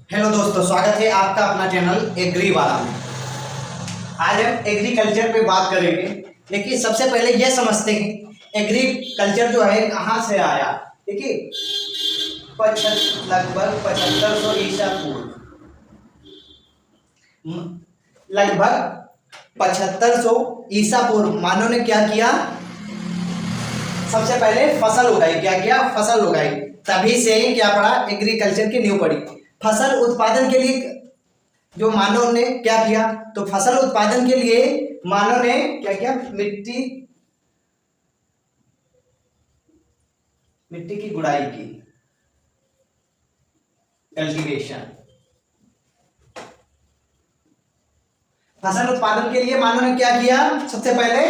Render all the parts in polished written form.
Hello दोस्तों, स्वागत है आपका अपना चैनल एग्री वाला में। आज हम एग्रीकल्चर पे बात करेंगे। देखिए, सबसे पहले ये समझते हैं एग्रीकल्चर जो है कहाँ से आया। देखिए, लगभग 7500 ईसा पूर्व, लगभग 7500 ईसा पूर्व मानव ने क्या किया, सबसे पहले फसल उगाई। क्या किया? फसल उगाई। तभी से क्या पड़ा, एग्रीकल्चर की नींव पड़ी। फसल उत्पादन के लिए जो मानव ने क्या किया, तो फसल उत्पादन के लिए मानव ने क्या किया, मिट्टी की गुड़ाई की, कल्टीवेशन। फसल उत्पादन के लिए मानव ने क्या किया, सबसे पहले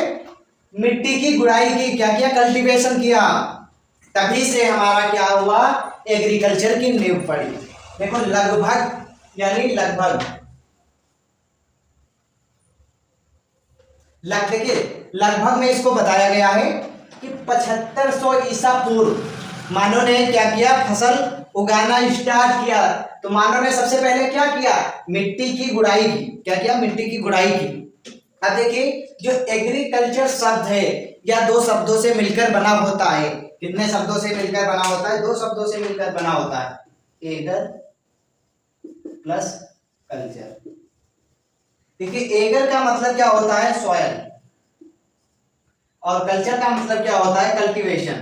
मिट्टी की गुड़ाई की, क्या किया, कल्टीवेशन किया। तभी से हमारा क्या हुआ, एग्रीकल्चर की नींव पड़ी। देखो, लगभग यानी देखिए, लगभग में इसको बताया गया है कि 7500 ईसा पूर्व मानव ने क्या किया, फसल उगाना स्टार्ट किया। तो मानव ने सबसे पहले क्या किया, मिट्टी की गुड़ाई की। क्या किया? मिट्टी की गुड़ाई की। अब देखिए, जो एग्रीकल्चर शब्द है या दो शब्दों से मिलकर बना होता है। कितने शब्दों से मिलकर बना होता है? दो शब्दों से मिलकर बना होता है, एगर प्लस कल्चर। देखिए, एगर का मतलब क्या होता है, सॉयल, और कल्चर का मतलब क्या होता है, कल्टीवेशन।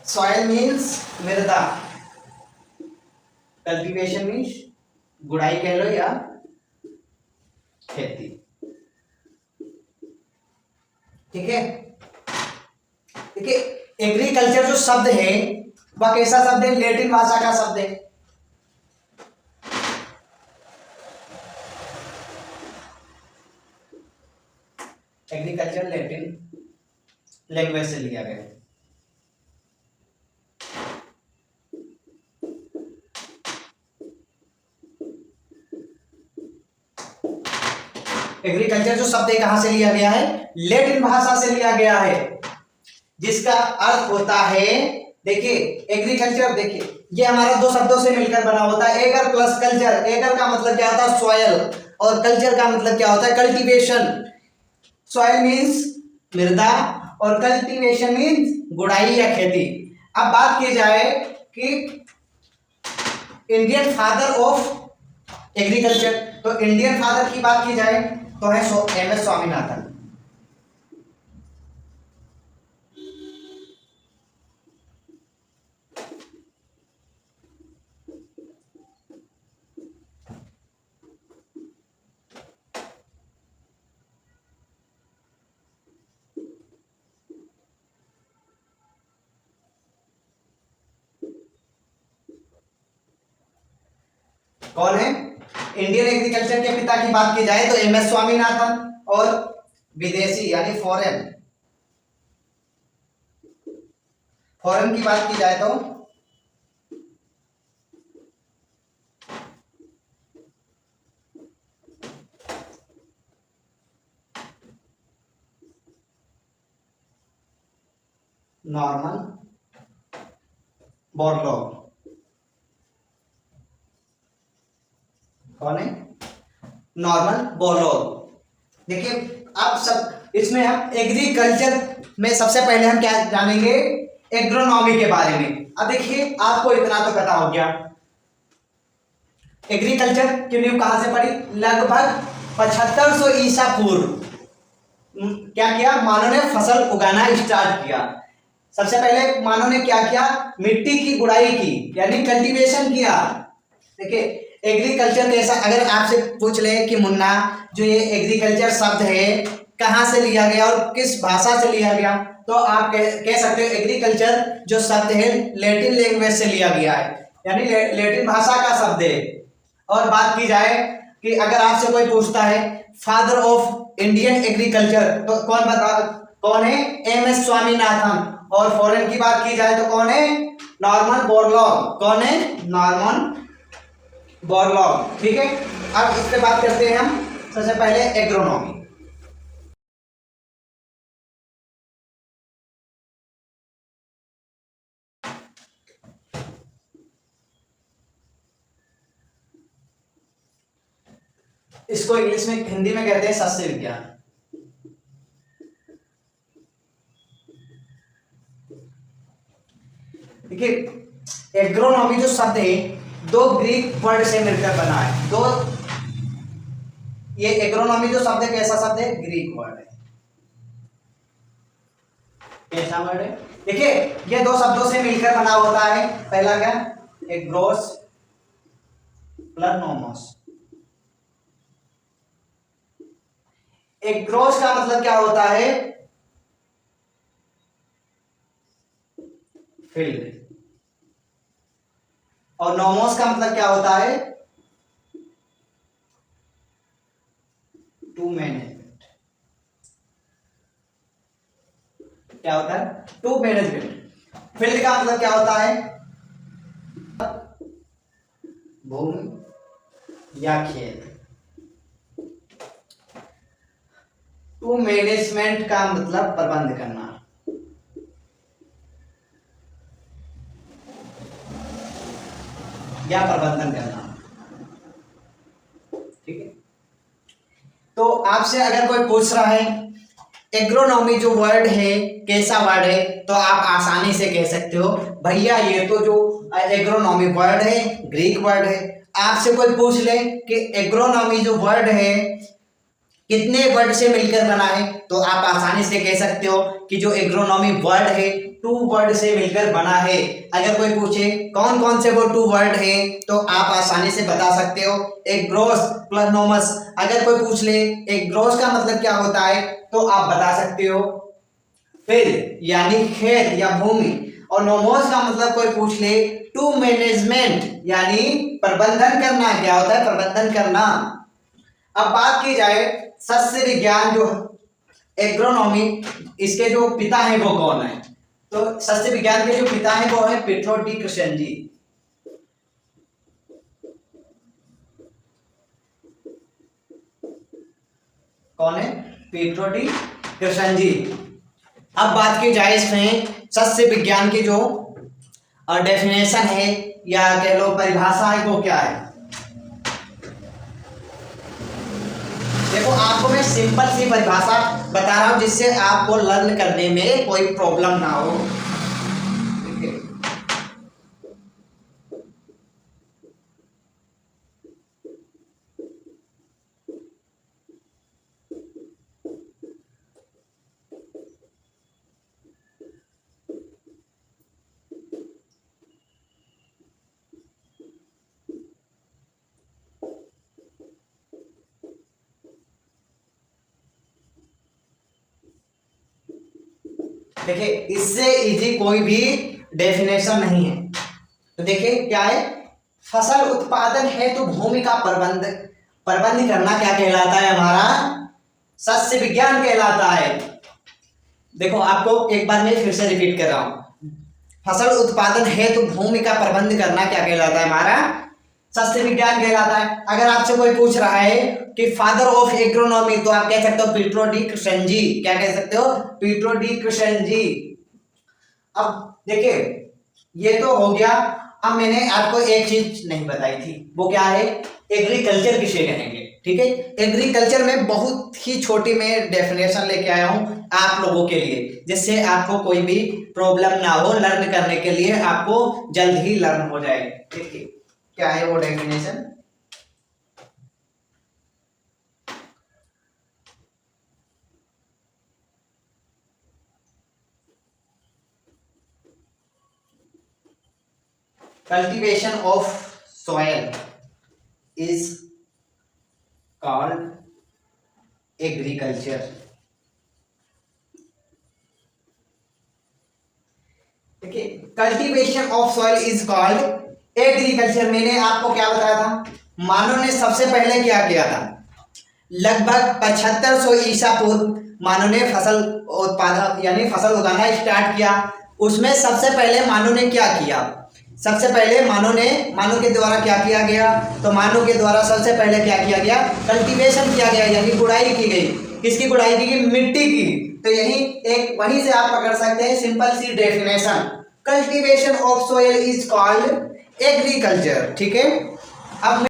सॉयल मीन्स मृदा, कल्टीवेशन मीन्स गुड़ाई कह लो या खेती। ठीक है। देखिए, एग्रीकल्चर जो शब्द है वह कैसा शब्द है, लैटिन भाषा का शब्द है। एग्रीकल्चर लैटिन लैंग्वेज से लिया गया। एग्रीकल्चर जो शब्द है कहां से लिया गया है, लैटिन भाषा से लिया गया है, जिसका अर्थ होता है, देखिए एग्रीकल्चर, देखिए ये हमारा दो शब्दों से मिलकर बना होता है, एगर प्लस कल्चर। एगर का मतलब क्या होता है, सॉयल, और कल्चर का मतलब क्या होता है, कल्टीवेशन। सॉयल मीन्स मृदा और कल्टीवेशन मीन्स गुड़ाई या खेती। अब बात की जाए कि इंडियन फादर ऑफ एग्रीकल्चर, तो इंडियन फादर की बात की जाए तो है एम एस स्वामीनाथन। कौन है, इंडियन एग्रीकल्चर के पिता की बात की जाए तो एम एस स्वामीनाथन। और विदेशी यानी फॉरेन, फॉरेन की बात की जाए तो नॉर्मन बोरलॉग। कौन है, नॉर्मन बोरलॉग। देखिए, अब सब इसमें हम एग्रीकल्चर में सबसे पहले हम क्या जानेंगे, एग्रोनॉमी के बारे में। अब देखिए, आपको इतना तो पता हो गया, एग्रीकल्चर की नींव कहां से पड़ी, लगभग 7500 ईसा पूर्व क्या किया, मानव ने फसल उगाना स्टार्ट किया। सबसे पहले मानव ने क्या किया, मिट्टी की गुड़ाई की, यानी कल्टीवेशन किया। देखिए, एग्रीकल्चर कैसा, अगर आपसे पूछ ले कि मुन्ना, जो ये एग्रीकल्चर शब्द है कहाँ से लिया गया और किस भाषा से लिया गया, तो आप कह सकते हो एग्रीकल्चर जो शब्द है लैटिन लैंग्वेज से लिया गया है, यानी लैटिन भाषा का शब्द है। और बात की जाए कि अगर आपसे कोई पूछता है फादर ऑफ इंडियन एग्रीकल्चर, तो कौन है, एम एस स्वामीनाथन। और फॉरेन की बात की जाए तो कौन है, नॉर्मन बोरलॉग। कौन है, नॉर्मन बोरलॉग। ठीक है। अब इस पे बात करते हैं हम सबसे पहले एग्रोनॉमी। इसको इंग्लिश में हिंदी में कहते हैं सस्य विज्ञान। देखिए एग्रोनॉमी जो शब्द है दो ग्रीक वर्ड से मिलकर बना है। दो, ये एग्रोनॉमी जो शब्द है कैसा शब्द है? ग्रीक वर्ड है। कैसा वर्ड है? देखिए ये दो शब्दों से मिलकर बना होता है। पहला क्या? Agarose plus nomos. एग्रोस का मतलब क्या होता है? फील्ड। और नोमोस का मतलब क्या होता है? To management. क्या होता है? To management. फील्ड का मतलब क्या होता है? भूमि या खेत। टू मैनेजमेंट का मतलब प्रबंध करना। या प्रबंधन करना। ठीक है। तो आपसे अगर कोई पूछ रहा है एग्रोनॉमी जो वर्ड है कैसा वर्ड है, तो आप आसानी से कह सकते हो भैया ये तो जो एग्रोनॉमी वर्ड है ग्रीक वर्ड है। आपसे कोई पूछ ले कि एग्रोनॉमी जो वर्ड है कितने वर्ड से मिलकर बना है, तो आप आसानी से कह सकते हो कि जो एग्रोनॉमी वर्ड है टू वर्ड से मिलकर बना है। अगर कोई पूछे कौन कौन से वो टू वर्ड है, तो आप आसानी से बता सकते हो एग्रोस प्लस नोमस। अगर कोई पूछ ले एग्रोस का मतलब क्या होता है, तो आप बता सकते हो फील्ड यानी खेत या भूमि। और नोमोस का मतलब कोई पूछ ले टू मैनेजमेंट यानी प्रबंधन करना। क्या होता है? प्रबंधन करना। अब बात की जाए सस्य विज्ञान जो एग्रोनॉमी, इसके जो पिता हैं वो कौन है? तो सस्य विज्ञान के जो पिता हैं वो है पीट्रो डी क्रेसेंजी। कौन है? Pietro D क्रेसेंजी। अब बात की जाए इसमें सस्य विज्ञान की जो डेफिनेशन है या कह लो परिभाषा है वो क्या है। देखो आपको मैं सिंपल सी परिभाषा बता रहा हूं जिससे आपको लर्न करने में कोई प्रॉब्लम ना हो। देखिए इससे इजी कोई भी डेफिनेशन नहीं है। तो देखिए क्या है? फसल उत्पादन है तो भूमि का प्रबंध करना क्या कहलाता है? हमारा सस्य विज्ञान कहलाता है। देखो आपको एक बार मैं फिर से रिपीट कर रहा हूं, फसल उत्पादन है तो भूमि का प्रबंध करना क्या कहलाता है? हमारा सस्य विज्ञान कहलाता है। अगर आपसे कोई पूछ रहा है कि फादर ऑफ एग्रोनॉमी, तो आप कह सकते हो पीट्रो डी क्रेसेंजी। क्या कह सकते हो? Pietro D क्रेसेंजी। अब देखिए ये तो हो गया। अब मैंने आपको एक चीज नहीं बताई थी, वो क्या है? एग्रीकल्चर किसे कहेंगे। ठीक है, एग्रीकल्चर में बहुत ही छोटी मैं डेफिनेशन लेके आया हूं आप लोगों के लिए, जिससे आपको कोई भी प्रॉब्लम ना हो। लर्न करने के लिए आपको जल्द ही लर्न हो जाए। ठीक है, क्या है वो definition? Cultivation of soil is called agriculture. देखिए cultivation of soil is called agriculture. मैंने आपको क्या बताया था? मानव ने सबसे पहले क्या किया था? लगभग 7500 ईसा पूर्व मानव ने फसल उत्पादन यानी फसल उगाना स्टार्ट किया। उसमें सबसे पहले मानव ने क्या किया? सबसे पहले मानव के द्वारा क्या किया गया? तो मानव के द्वारा सबसे पहले क्या किया गया? कल्टीवेशन किया गया यानी गुड़ाई की गई। किसकी गुड़ाई की गई? मिट्टी की। तो यही एक वहीं से आप पकड़ सकते हैं सिंपल सी definition, cultivation of soil is called agriculture. ठीक है। अब